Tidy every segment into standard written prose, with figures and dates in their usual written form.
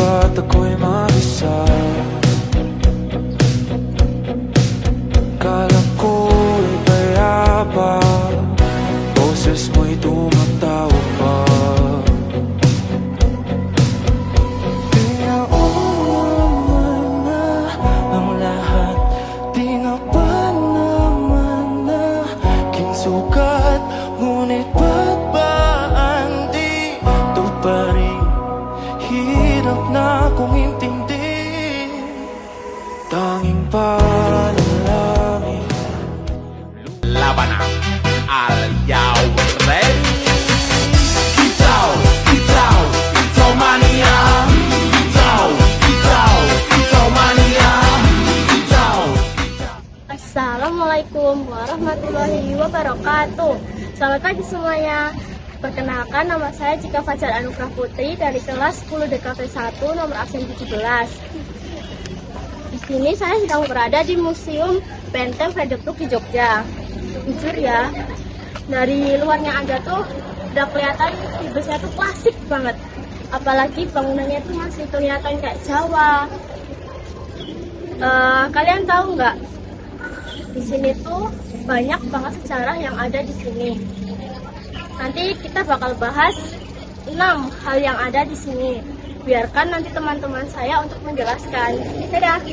ba't ako'y mag-isa? Kala ko'y payapa, boses mo'y tumatawag pa. Pinauman na ang lahat, di na ba naman naging sukat? Ngunit ba't ba andito pa rin? Hirap na akong intindihin. Tanging panalangin. Labanan, are you ready? Itaw, itaw, itaw mania. Itaw, itaw, itaw mania. Itaw, itaw. Assalamualaikum warahmatullahi wabarakatuh. Selamat pagi semuanya. Perkenalkan, nama saya Cika Fajar Anugrah Putri dari kelas 10 DKV 1 nomor absen 17. Di sini saya sedang berada di Museum Benteng Frederick di Jogja. Jujur ya, dari luarnya aja tuh udah kelihatan ibesnya tuh klasik banget. Apalagi bangunannya tuh masih kelihatan kayak Jawa. Kalian tahu nggak? Di sini tuh banyak banget sejarah yang ada di sini. Nanti kita bakal bahas 6 hal yang ada di sini. Biarkan nanti teman-teman saya untuk menjelaskan. Dadah.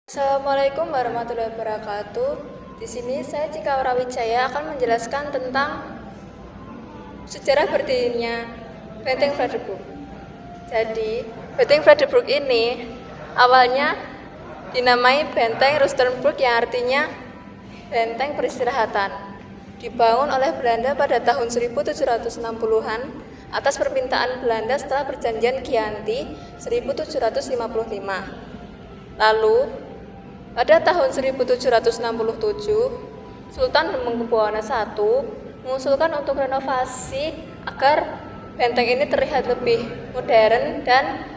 Assalamualaikum warahmatullahi wabarakatuh. Di sini saya Cika Warawijaya akan menjelaskan tentang sejarah berdirinya Benteng Frederick. Jadi, Benteng Frederick ini awalnya dinamai Benteng Rustenburg yang artinya benteng peristirahatan. Dibangun oleh Belanda pada tahun 1760-an atas permintaan Belanda setelah perjanjian Chianti 1755. Lalu, pada tahun 1767, Sultan Hamengkubuwono I mengusulkan untuk renovasi agar benteng ini terlihat lebih modern dan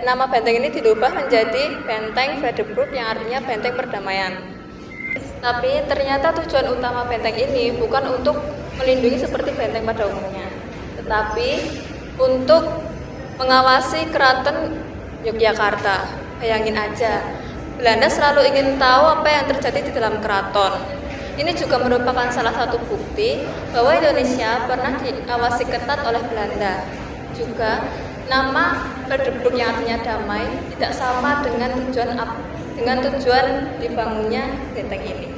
nama benteng ini dirubah menjadi Benteng Frederick yang artinya benteng perdamaian. Tapi ternyata tujuan utama benteng ini bukan untuk melindungi seperti benteng pada umumnya, tetapi untuk mengawasi keraton Yogyakarta. Bayangin aja, Belanda selalu ingin tahu apa yang terjadi di dalam keraton. Ini juga merupakan salah satu bukti bahwa Indonesia pernah diawasi ketat oleh Belanda. Juga nama Frederick yang artinya damai tidak sama dengan tujuan dibangunnya benteng ini.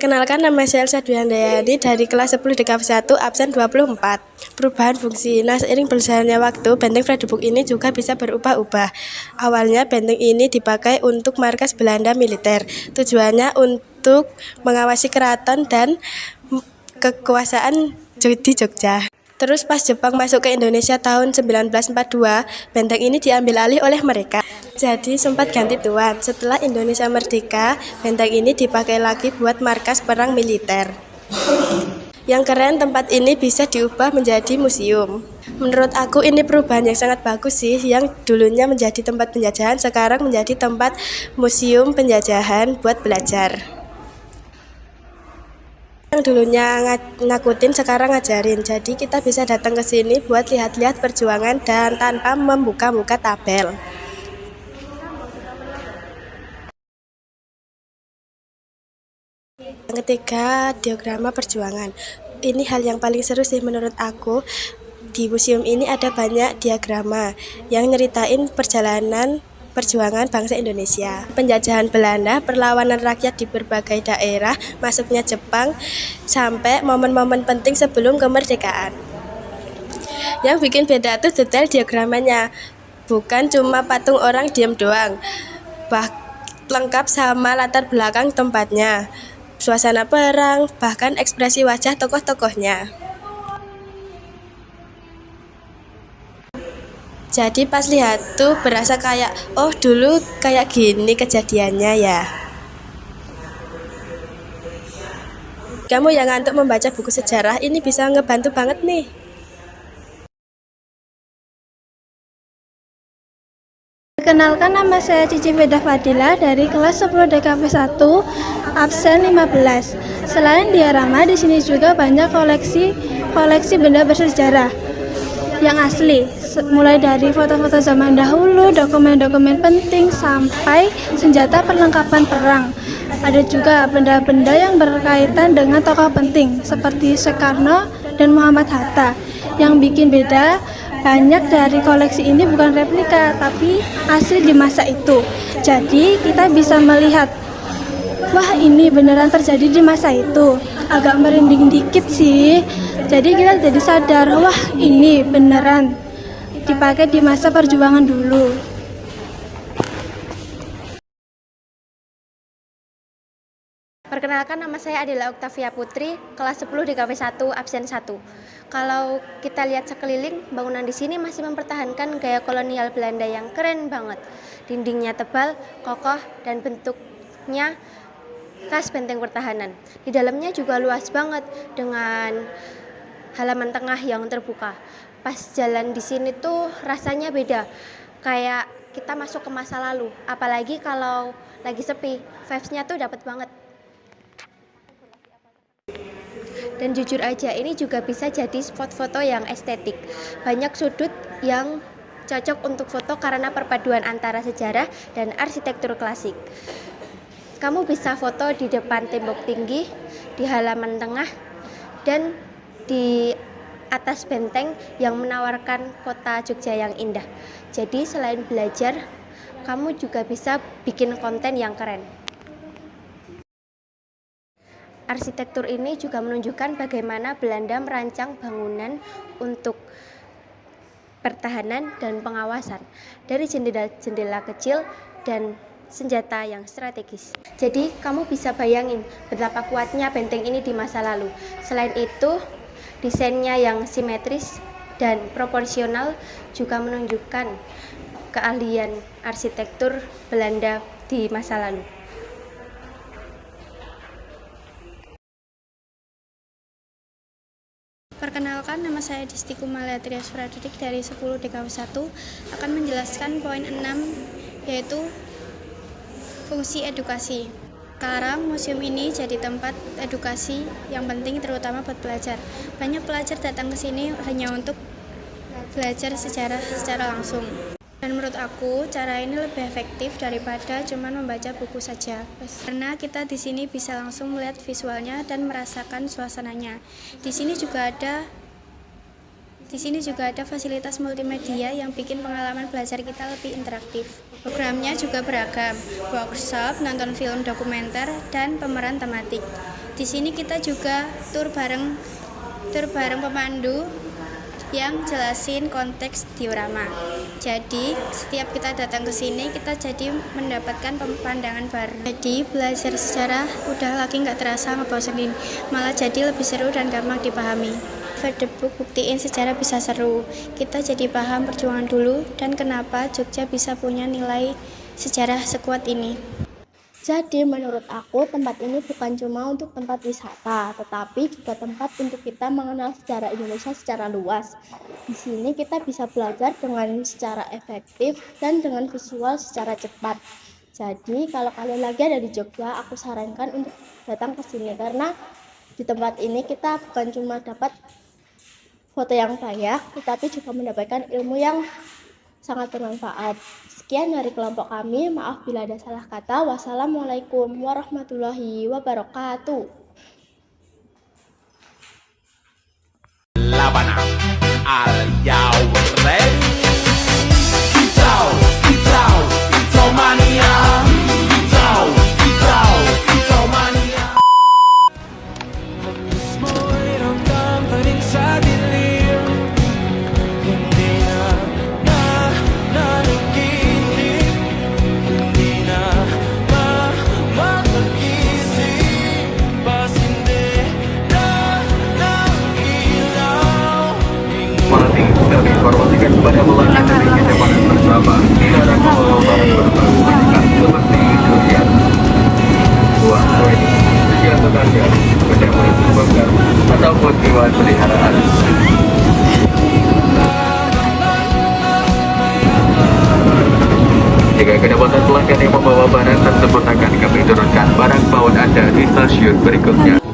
Kenalkan, nama saya Elsa Dwiandayani dari kelas 10 DKV 1 absen 24. Perubahan fungsi. Nah, seiring berjalannya waktu, benteng Frederick ini juga bisa berubah-ubah. Awalnya benteng ini dipakai untuk markas Belanda militer. Tujuannya untuk mengawasi keraton dan kekuasaan di Jogja. Terus pas Jepang masuk ke Indonesia tahun 1942, benteng ini diambil alih oleh mereka. Jadi sempat ganti tuan. Setelah Indonesia merdeka, benteng ini dipakai lagi buat markas perang militer. Yang keren, tempat ini bisa diubah menjadi museum. Menurut aku ini perubahan yang sangat bagus sih. Yang dulunya menjadi tempat penjajahan, sekarang menjadi tempat museum penjajahan buat belajar. Yang dulunya nakutin sekarang ngajarin. Jadi kita bisa datang ke sini buat lihat-lihat perjuangan dan tanpa membuka-buka tabel. Yang ketiga, diagrama perjuangan. Ini hal yang paling seru sih menurut aku. Di museum ini ada banyak diagrama yang nyeritain perjuangan bangsa Indonesia, penjajahan Belanda, perlawanan rakyat di berbagai daerah, masuknya Jepang, sampai momen-momen penting sebelum kemerdekaan. Yang bikin beda tuh detail diagramanya, bukan cuma patung orang diam doang, lengkap sama latar belakang tempatnya, suasana perang, bahkan ekspresi wajah tokoh-tokohnya. Jadi pas lihat tuh berasa kayak, oh dulu kayak gini kejadiannya ya. Kamu yang ngantuk membaca buku sejarah, ini bisa ngebantu banget nih. Kenalkan, nama saya Cici Veda Fadila dari kelas 10 DKV 1 absen 15. Selain diorama, di sini juga banyak koleksi benda bersejarah yang asli, mulai dari foto-foto zaman dahulu, dokumen-dokumen penting sampai senjata perlengkapan perang. Ada juga benda-benda yang berkaitan dengan tokoh penting seperti Soekarno dan Muhammad Hatta. Yang bikin beda, banyak dari koleksi ini bukan replika, tapi asli di masa itu. Jadi kita bisa melihat, wah ini beneran terjadi di masa itu. Agak merinding dikit sih. Jadi kita jadi sadar, wah ini beneran dipakai di masa perjuangan dulu. Perkenalkan, nama saya Adela Oktavia Putri, kelas 10 DKV 1 absen 1. Kalau kita lihat sekeliling, bangunan di sini masih mempertahankan gaya kolonial Belanda yang keren banget. Dindingnya tebal, kokoh, dan bentuknya khas benteng pertahanan. Di dalamnya juga luas banget dengan halaman tengah yang terbuka. Pas jalan di sini tuh rasanya beda, kayak kita masuk ke masa lalu. Apalagi kalau lagi sepi, vibes-nya tuh dapat banget. Dan jujur aja, ini juga bisa jadi spot foto yang estetik. Banyak sudut yang cocok untuk foto karena perpaduan antara sejarah dan arsitektur klasik. Kamu bisa foto di depan tembok tinggi, di halaman tengah, dan di atas benteng yang menawarkan kota Jogja yang indah. Jadi selain belajar, kamu juga bisa bikin konten yang keren. Arsitektur ini juga menunjukkan bagaimana Belanda merancang bangunan untuk pertahanan dan pengawasan, dari jendela-jendela kecil dan senjata yang strategis. Jadi kamu bisa bayangin betapa kuatnya benteng ini di masa lalu. Selain itu, desainnya yang simetris dan proporsional juga menunjukkan keahlian arsitektur Belanda di masa lalu. Perkenalkan, nama saya Disti Kumalia Trias Frederik dari 10 DKV 1 akan menjelaskan poin 6, yaitu fungsi edukasi. Sekarang museum ini jadi tempat edukasi yang penting terutama buat pelajar. Banyak pelajar datang ke sini hanya untuk belajar sejarah secara langsung. Dan menurut aku, cara ini lebih efektif daripada cuma membaca buku saja. Karena kita di sini bisa langsung melihat visualnya dan merasakan suasananya. Di sini juga ada fasilitas multimedia yang bikin pengalaman belajar kita lebih interaktif. Programnya juga beragam, workshop, nonton film dokumenter, dan pemeran tematik. Di sini kita juga tur bareng pemandu yang jelasin konteks diorama. Jadi setiap kita datang ke sini kita jadi mendapatkan pandangan baru. Jadi belajar sejarah udah lagi nggak terasa ngebosenin, malah jadi lebih seru dan gampang dipahami. For the book buktiin sejarah bisa seru. Kita jadi paham perjuangan dulu dan kenapa Jogja bisa punya nilai sejarah sekuat ini. Jadi menurut aku tempat ini bukan cuma untuk tempat wisata, tetapi juga tempat untuk kita mengenal sejarah Indonesia secara luas. Di sini kita bisa belajar dengan secara efektif dan dengan visual secara cepat. Jadi kalau kalian lagi ada di Jogja, aku sarankan untuk datang ke sini karena di tempat ini kita bukan cuma dapat foto yang banyak, tetapi juga mendapatkan ilmu yang sangat bermanfaat. Sekian dari kelompok kami, maaf bila ada salah kata. Wassalamualaikum warahmatullahi wabarakatuh. Labana al ready. Kitau, kitau, kitau mania. Kitau, kitau, kitau mania. Mo'y ramdam pa rin sa dilim. Hindi na nanaginip. Hindi na makagising. Pasindi na ng ilaw. Informasikan kepada membawa barang tersebut akan kami turunkan barang bawaan Anda di stasiun berikutnya.